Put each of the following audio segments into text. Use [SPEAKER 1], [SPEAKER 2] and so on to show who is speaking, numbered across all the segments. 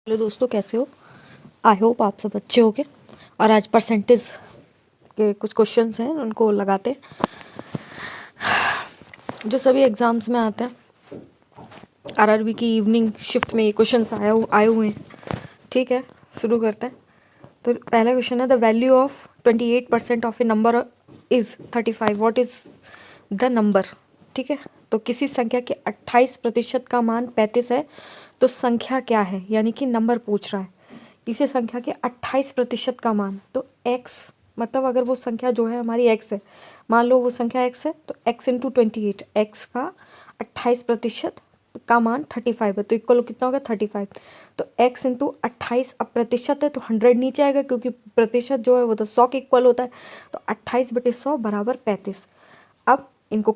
[SPEAKER 1] Hello दोस्तों, कैसे हो? आई होप आप सब अच्छे होगे। और आज परसेंटेज के कुछ क्वेश्चंस हैं, उनको लगाते हैं जो सभी एग्जाम्स में आते हैं। आरआरबी की इवनिंग शिफ्ट में ये क्वेश्चंस आए हुए हैं। ठीक है, शुरू करते हैं। तो पहला क्वेश्चन है, the value of 28% of A number is 35। What is the number? ठीक है, तो किसी संख्या के 28% का मान 35 है तो संख्या क्या है, यानी कि नंबर पूछ रहा है। किसी संख्या के 28% का मान, तो x मतलब अगर वो संख्या जो है हमारी x है, मान लो वो संख्या x है, तो x इंटू 28, x का 28% का मान 35 है, तो इक्वल कितना होगा 35। तो x इंटू 28, अब प्रतिशत है तो 100 नीचे आएगा, क्योंकि प्रतिशत जो है वो तो 100 के इक्वल होता है। तो 28/100 बराबर 35। अब इनको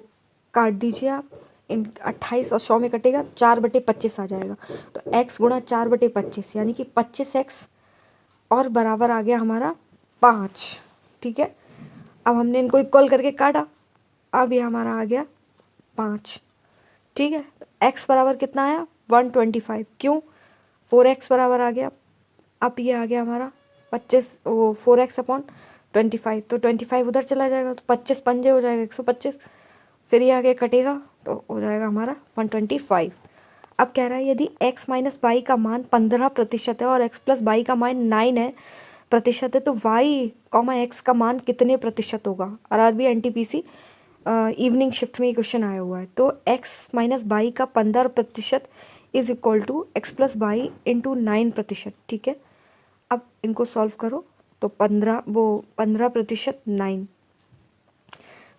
[SPEAKER 1] काट दीजिए आप, इन 28 और 100 में कटेगा, 4/25 आ जाएगा। तो x गुणा 4/25 यानी कि 25x और बराबर आ गया हमारा 5। ठीक है, अब हमने इनको इक्वल करके काटा, अब ये हमारा आ गया 5। ठीक है, तो x बराबर कितना आया 125। क्यों? 4x बराबर आ गया, अब ये आ गया हमारा 25, वो 4x/25, तो 25 उधर चला जाएगा, तो 25 पंजे हो जाएगा 125। फिर ये आगे कटेगा तो हो जाएगा हमारा 125। अब कह रहा है यदि x माइनस बाई का मान 15% है और x प्लस बाई का मान 9 है प्रतिशत है, तो y कॉमा x का मान कितने प्रतिशत होगा? आरआरबी एनटीपीसी इवनिंग शिफ्ट में ये क्वेश्चन आया हुआ है। तो x माइनस बाई का 15% is equal to x plus by into 9%। ठीक है, अब इनको सॉल्व करो तो 15% 9,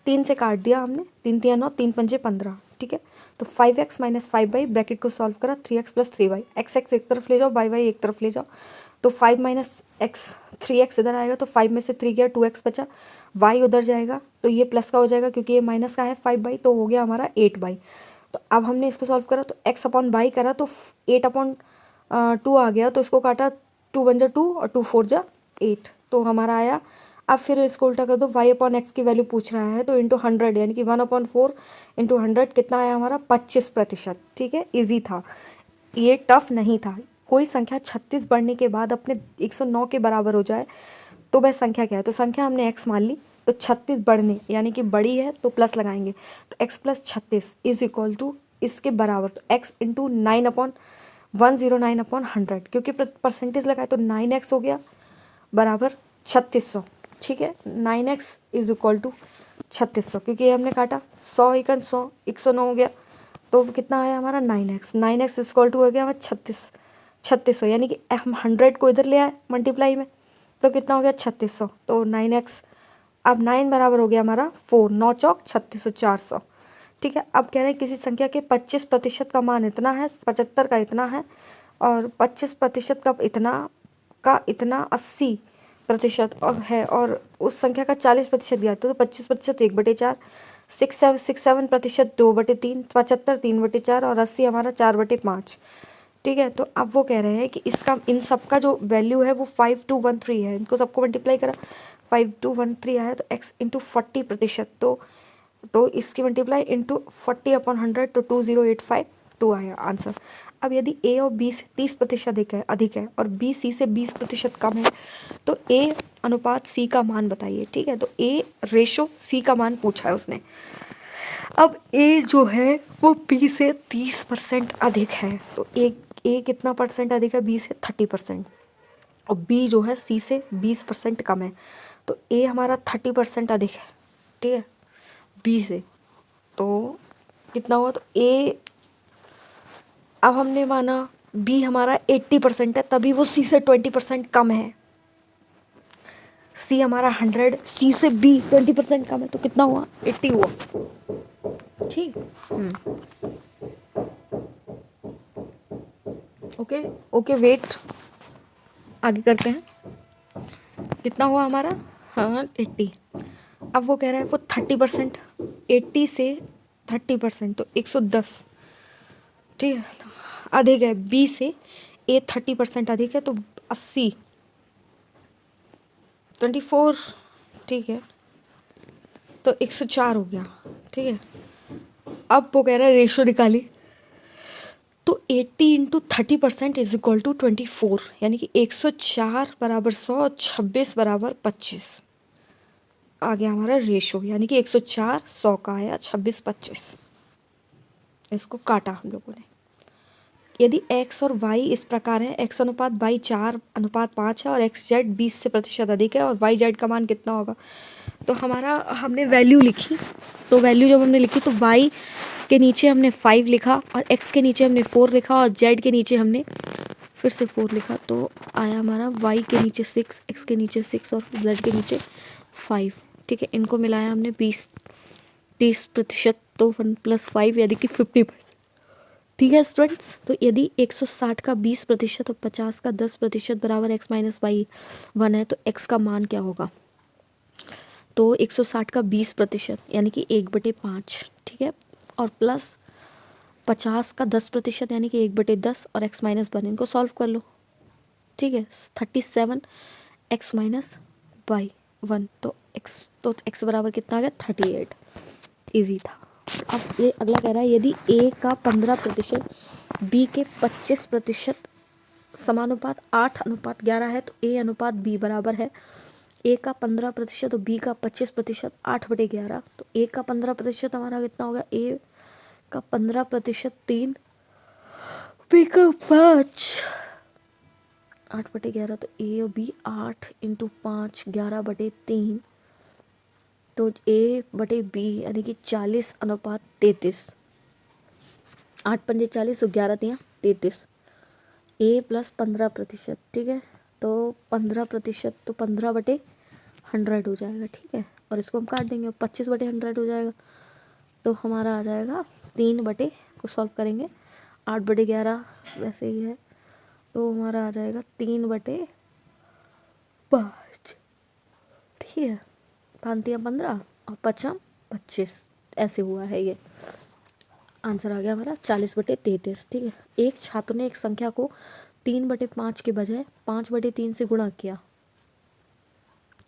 [SPEAKER 1] 3 से काट दिया हमने, 3 3 9, 3 पंजे 15। ठीक है, तो 5x माइनस 5y, ब्रैकेट को सॉल्व करा, 3x प्लस 3y, x एक तरफ ले जाओ, y एक तरफ ले जाओ, तो 5 माइनस x 3x इधर आएगा, तो 5 में से 3 गया, 2x बचा, y उधर जाएगा तो ये प्लस का हो जाएगा, क्योंकि ये माइनस का है 5y, तो हो गया हमारा 8y। तो अब हमने इसको सॉल्व करा तो x अपॉन बाई करा तो 8/2 आ गया, तो इसको काटा, 2 1 जा 2 और 2 4 जा 8, तो हमारा आया। अब फिर इसको उल्टा कर दो, y/x की वैल्यू पूछ रहा है, तो इंटू 100 यानी कि 1/4 इंटू 100 कितना आया हमारा 25%। ठीक है, इजी था, ये टफ नहीं था। कोई संख्या 36 बढ़ने के बाद अपने 109 के बराबर हो जाए तो वह संख्या क्या है? तो संख्या हमने x मान ली, तो 36 बढ़ने यानी कि बड़ी है तो प्लस लगाएंगे, तो x plus 36 is equal to इसके बराबर, तो x इंटू 9/109/100, क्योंकि परसेंटेज लगाए तो 9x हो गया बराबर 3600। ठीक है, 9x इज इक्वल टू 3600, क्योंकि ये हमने काटा 100 एकन 100, 109 हो गया, तो कितना आया हमारा 9x। 9x is equal to हो गया हमारा 3600, यानी कि हम 100 को इधर ले आए मल्टीप्लाई में, तो कितना हो गया 3600, तो 9x। अब 9 बराबर हो गया हमारा 4, 9 चौक 3600, 400। ठीक है, अब कह रहे हैं किसी संख्या के 25% का मान इतना है, 75 का इतना है, और 25% का इतना 80% और है, और उस संख्या का 40% दिया, तो 25% 1/4, 67% 2/3, 75 3/4 और 80 हमारा 4/5। ठीक है, तो अब वो कह रहे हैं कि इसका इन सब का जो वैल्यू है वो 5213 है, इनको सबको मल्टीप्लाई करा 5213 आया, तो x इंटू 40%, तो इसकी मल्टीप्लाई इंटू 40/100, तो 20852 आया आंसर। अब यदि a और b से 30% अधिक है और b c से 20% कम है, तो a अनुपात c का मान बताइए। ठीक है, तो a रेशो c का मान पूछा है उसने। अब a जो है वो b से 30% अधिक है, तो a कितना परसेंट अधिक है? b से 30%, और b जो है c से 20% कम है, तो a हमारा 30% अधिक है। ठीक है, b से, तो कितना हुआ? तो a, अब हमने माना b हमारा 80% है, तभी वो c से 20% कम है। c हमारा 100, c से b 20% कम है, तो कितना हुआ? 80 हुआ। ठीक, ओके ओके, वेट, आगे करते हैं। कितना हुआ हमारा? हाँ 80। अब वो कह रहा है वो 30%, 80 से 30%, तो 110। ठीक है, अधिक है b से, a 30% अधिक है, तो 80, 24। ठीक है, तो 104 हो गया। ठीक है, अब वो कह रहा है रेशो निकाली, तो 80 इंटू 30% इज इक्वल टू 24, यानी कि 104 बराबर 100, 26 बराबर 25 आ गया हमारा रेशो, यानी कि 104 100 का आया, 26 25। इसको काटा हम लोगों ने। यदि x और y इस प्रकार है, x अनुपात y 4:5 है और x z 20 से प्रतिशत अधिक है, और y z का मान कितना होगा। तो हमारा हमने वैल्यू लिखी, तो वैल्यू जब हमने लिखी तो y के नीचे हमने 5 लिखा और x के नीचे हमने 4 लिखा और z के नीचे हमने फिर से 4 लिखा, तो आया हमारा y के नीचे 6, x के नीचे 6 और z के नीचे 5। ठीक है, इनको मिलाया हमने 30%, तो 1 + 5 यानी कि 50%। ठीक है स्टूडेंट्स, तो यदि 160 का 20% और 50 का 10% बराबर x - y 1 है, तो x का मान क्या होगा। तो 160 का 20% यानी कि 1/5, ठीक है, और प्लस 50 का 10% यानी कि 1/10 और x - 1, इनको सॉल्व कर लो। ठीक है, 37 x - y 1, तो x बराबर कितना आ गया 38। इजी था। अब ये अगला कह रहा है यदि a का 15%, b के 25%, समानुपात 8:11 है, तो a अनुपात b बराबर है a का 15% और b का 25%, 8/11। तो a का 15% हमारा कितना होगा, a का 15% 3, b का 5, 8/11। तो a और b 8 × 5 11/3, तो a/b यानी कि 40:33। 8 × 5 = 40 और 11 × 33। a + 15%, ठीक है, तो 15%, तो 15/100 हो जाएगा। ठीक है, और इसको हम काट देंगे, 25/100 हो जाएगा। तो हमारा आ जाएगा 3 को सॉल्व करेंगे, 8/11 वैसे ही है, तो हमारा आ जाएगा 3/5। ठीक है, 5 × 15 और 5 × 25, ऐसे हुआ है ये। आंसर आ गया हमारा 40/33। ठीक है, एक छात्र ने एक संख्या को 3/5 के बजाय 5/3 से गुणा किया।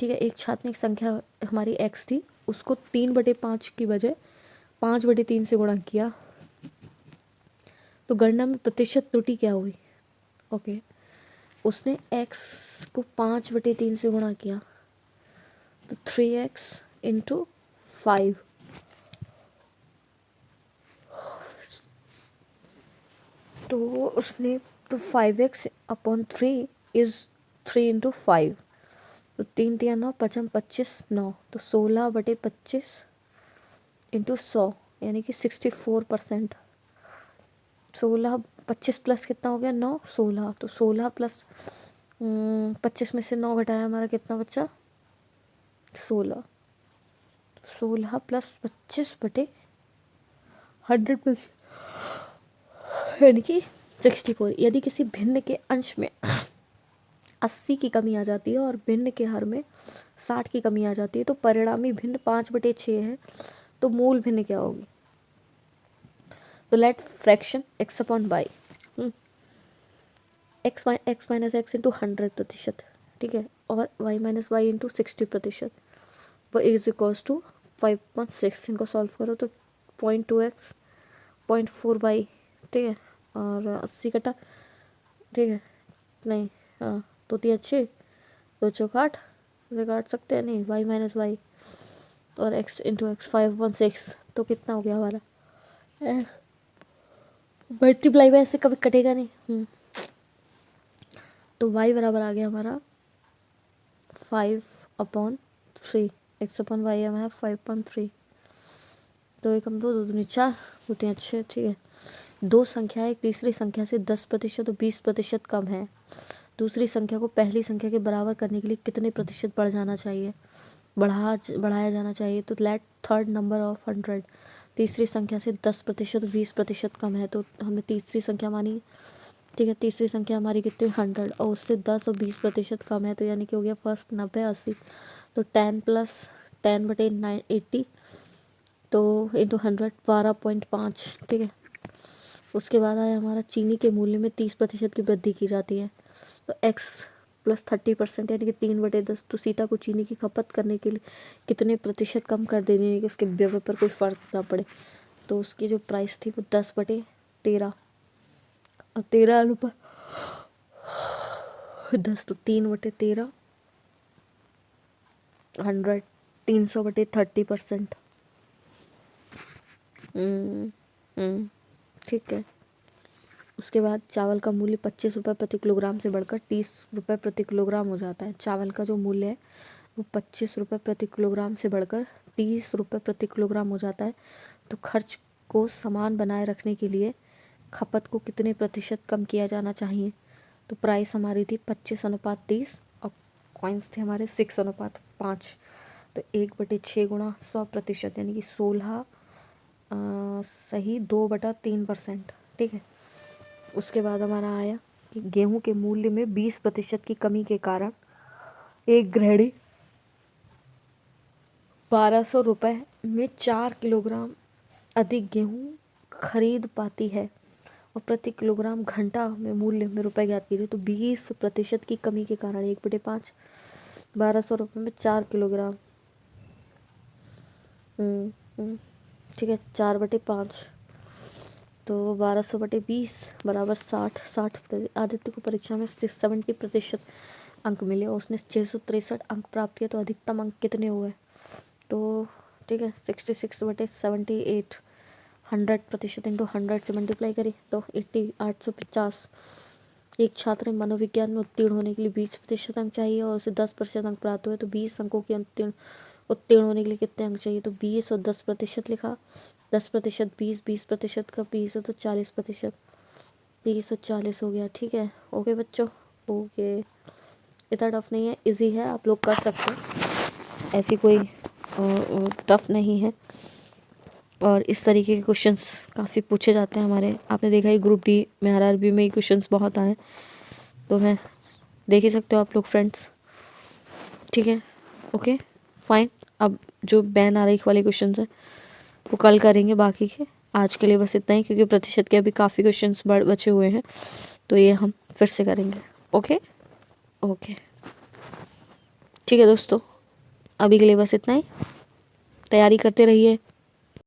[SPEAKER 1] ठीक है, एक छात्र ने एक संख्या हमारी x थी, उसको 3/5 की बजाय 5/3 से गुणा किया, तो गणना में प्रतिशत त्रुटि क्या हुई। ओके, उसने x को 5/3 से गुणा किया, तो 3x × 5, तो उसने तो 5x/3 इज 3 × 5, तो 3 × 9 5 × 25 9, तो 16/25 × 100 यानी कि 64%। 16 25 प्लस कितना हो गया 9 16, तो 16 + 25 में से 9 घटाया हमारा कितना बच्चा 16, 16 + 25/100% यानी कि 64। यदि किसी भिन्न के अंश में 80 की कमी आ जाती है और भिन्न के हर में 60 की कमी आ जाती है, तो परिणामी भिन्न 5/6 है, तो मूल भिन्न क्या होगी। तो late fraction x/y x - x × 100%, ठीक है, और y - y × 60%, वो इज इक्वल्स टू 5.6। इनको सॉल्व करो तो 0.2x 0.4y, ठीक है, और 80 कटा, ठीक है, नहीं हाँ, तो 3 अच्छे 2 चौक 8 से काट सकते हैं, नहीं y - y और x × x 5.6, तो कितना हो गया हमारा, मल्टीप्लाई में ऐसे कभी कटेगा नहीं। तो y बराबर आ गया हमारा 5/3, x/y हमारा 5.3, तो एक हम 2 2 दूनी 4 होते हैं अच्छे। ठीक है, दो संख्याएं एक तीसरी संख्या से 10% और 20% कम है, दूसरी संख्या को पहली संख्या के बराबर करने के लिए कितने प्रतिशत बढ़ाया जाना चाहिए। तो लेट थर्ड नंबर ऑफ 100, तीसरी संख्या से 10% 20% कम है, तो हमने तीसरी संख्या मानी। ठीक है, तीसरी संख्या हमारी कितनी 100 और उससे 10 और 20% कम है, तो यानी कि हो गया फर्स्ट 90 80, तो 10 + 10/9 80, तो इंटू 100 12.5। ठीक है, उसके बाद आया हमारा चीनी के मूल्य में 30% की वृद्धि की जाती है, तो x + 30% यानी कि 3/10, तो सीता को चीनी की खपत करने के लिए कितने प्रतिशत कम कर देने कि उसके व्यय पर कोई फर्क ना पड़े। तो उसकी जो प्राइस थी वो 10/13 और 13 रुपये 10 तो 3/13 100 300/30%। ठीक है। उसके बाद चावल का मूल्य 25 रुपये प्रति किलोग्राम से बढ़कर 30 रुपये प्रति किलोग्राम हो जाता है। चावल का जो मूल्य है वो 25 रुपये प्रति किलोग्राम से बढ़कर 30 रुपये प्रति किलोग्राम हो जाता है। तो खर्च को समान बनाए रखने के लिए खपत को कितने प्रतिशत कम किया जाना चाहिए? तो प्राइस हमारी थी 25/30 और कॉइन्स थे हमारे 6/5। तो 1/6 गुणा 100% यानी कि 16 सही 2/3%। ठीक है। उसके बाद हमारा आया कि गेहूं के मूल्य में 20% की कमी के कारण एक गृहिणी 1200 रुपये में 4 किलोग्राम अधिक गेहूं खरीद पाती है और प्रति किलोग्राम घंटा में मूल्य में रुपए ज्ञात कीजिए। तो 20% की कमी के कारण 1/5 1200 रुपये में 4 किलोग्राम। ठीक है। 4/5 तो 1200/20 बराबर 60। आदित्य को परीक्षा में 70% अंक मिले और उसने 663 अंक प्राप्त किए। तो अधिकतम अंक कितने हुए? तो ठीक है 66/78 100% इंटू 100 से मल्टीप्लाई करें तो 850। एक छात्र ने मनोविज्ञान में उत्तीर्ण होने के लिए 20% अंक चाहिए और उसे 10% अंक प्राप्त हुए। तो 20 अंकों के उत्तीर्ण होने के लिए कितने अंक चाहिए? तो 20 और 10% लिखा। 10% 20% का 20 तो 40%। 20 और 40 हो गया। ठीक है। ओके बच्चों, ओके। इतना टफ नहीं है, इजी है, आप लोग कर सकते हो, ऐसी कोई टफ नहीं है। और इस तरीके के क्वेश्चंस काफ़ी पूछे जाते हैं हमारे। आपने देखा ही ग्रुप डी में आरआरबी में ही क्वेश्चंस बहुत आए, तो मैं देख ही सकते हो आप लोग फ्रेंड्स। ठीक है, ओके फाइन। अब जो बैन आरेख वाले क्वेश्चंस हैं वो कल करेंगे, बाकी के आज के लिए बस इतना ही, क्योंकि प्रतिशत के अभी काफ़ी क्वेश्चंस बचे हुए हैं, तो ये हम फिर से करेंगे। ओके ओके ठीक है दोस्तों, अभी के लिए बस इतना ही। तैयारी करते रहिए।